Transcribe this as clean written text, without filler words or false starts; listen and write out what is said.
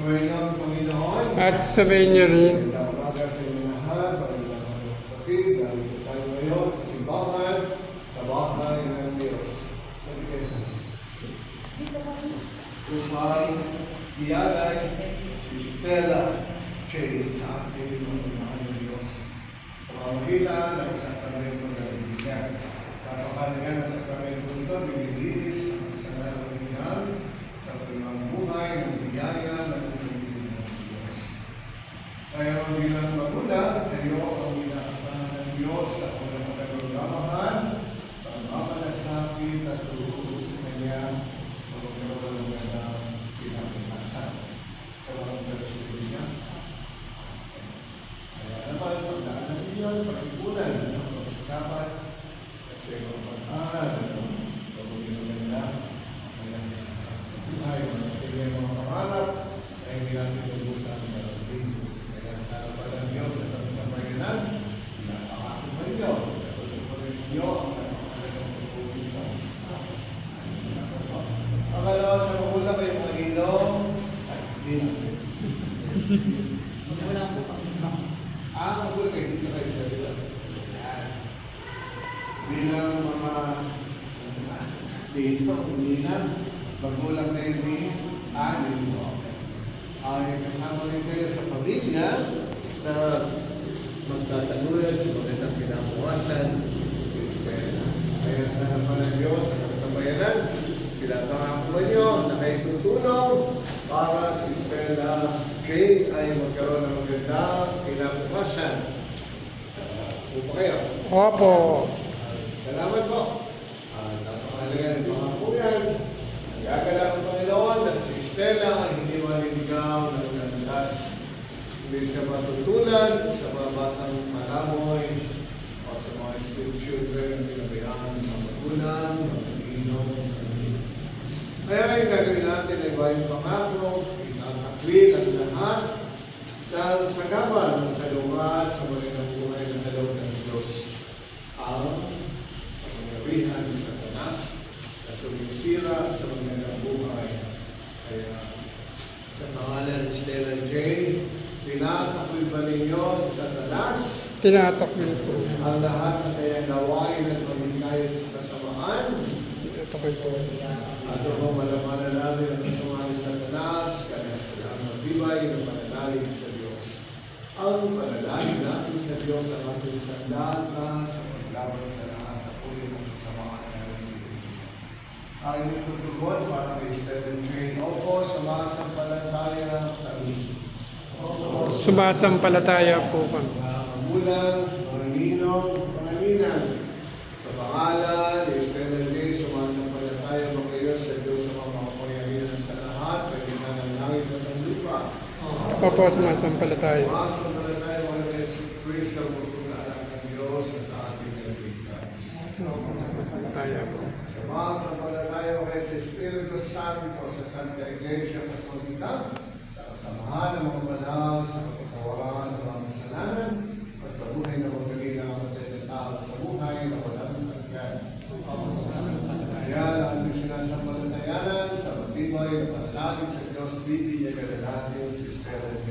Sumayin ang Panginoon. At sabihin niyo rin, Umaga sa inyo lahat, pagkakita ng kapatid, dahil tayo ngayon sa simbahan, sa bahay ng Diyos. Upang iyalay si Stella Che sa ating mga ng Diyos. Sa pamamagitan ng sakramento ng Pagkabigan. Kapapalagan ng sakramento ito, binilinis ang sanal ng Panginoon sa pagmamabuhay ng biyaya ng Panginoon ng Diyos. Kaya bilang magulang, kayo ang inaasahan ng Diyos sa unang pagkakamahan, pagmamalasakit at tututo sa Kanya, magkaroon ng gandang pinapinasan sa mga pagsulit niya. Kaya naman, pagdaanan ninyo, pag-ipunan ng pagsikapan, kasi ang pag-aaral, pag-uwi ng ganda, sa buhay, mga pangarap, ay hindi natin lubusan ng darating. Kaya sa harapan ng Diyos at ang sambayanan, pinapakakot mo ninyo. Patutunan ninyo ang napakalagang pagpunin mo. Salamat po. Akala sa magulang kayo maninong at hindi natin. Wala po kami. Magulang kayo dito kayo sa ila. Bilang mga dito, hindi na. Magulang kayo ni Ani. Ay kasama rin kayo sa pamilya na magtatagulan sa magandang kinabukasan. Kaya sa harapan ng Diyos at ang sambayanan, pinapangako nyo na kayo tutulong para si Stella Kay ay magkaroon ng magandang kinabukasan. Upo kayo. Opo. Salamat po. Napakalaga ng mga kuyan. Nagagala ang Panginoon na si Stella ay hindi maliligaw ng landas. Hindi siya matutulan sa mga batang malamoy o sa mga street children na pinabayaan ng mga magulang, mga inom. Kaya ngayon gagawin natin ay bayang pangako, itatakwil ang lahat ng sagabal sa lumat sa magandang buhay ng dalaw ng Diyos. Ang pangyawihan ng Satanas na sumisira sa magandang buhay. Kaya sa pangalan ng Stella J, tinatakwil ba ninyo sa Satanas Tinatakwil po. ang lahat na kaya gawain at paghinayos sa kasamaan? Tinatakwil po. At kung malamanan natin ang kasamaan ng Satanas, kaya kailangan magbibay ng pananalig sa Diyos. Ang pananalig natin sa Diyos ang ating sandata sa paglaban sa lahat na uli ng kasamaan na nalilitin. Ang inyong tutugon para kay 7J. Opo, sumasampalataya kami. Sumasampalataya po kami. Magulang, mga ninong, mga ninang. Sa pangalan ni 7J, sumasampalataya ba kayo sa Diyos sa mga makapangyarihan sa lahat, kailangan ng langit at ang lupa. Opo, sumasampalataya. Sumasampalataya mga Yesu Cristo, ang butong na anak ng Diyos na sa ating nagligtas. Sumasampalataya po. Sumasampalataya kay si Espiritu Santo sa Santa Iglesia Katolika, sa kasamahan ng mga banal, sa pagkakawalan ng mga kasalanan, at pabuhay na magaling ang matay na tao sa buhay na walang hanggan. Kaya ang ating sinasampalatayanan sa matibay na panalangin sa Diyos, bibigyan ka na natin si Stella J.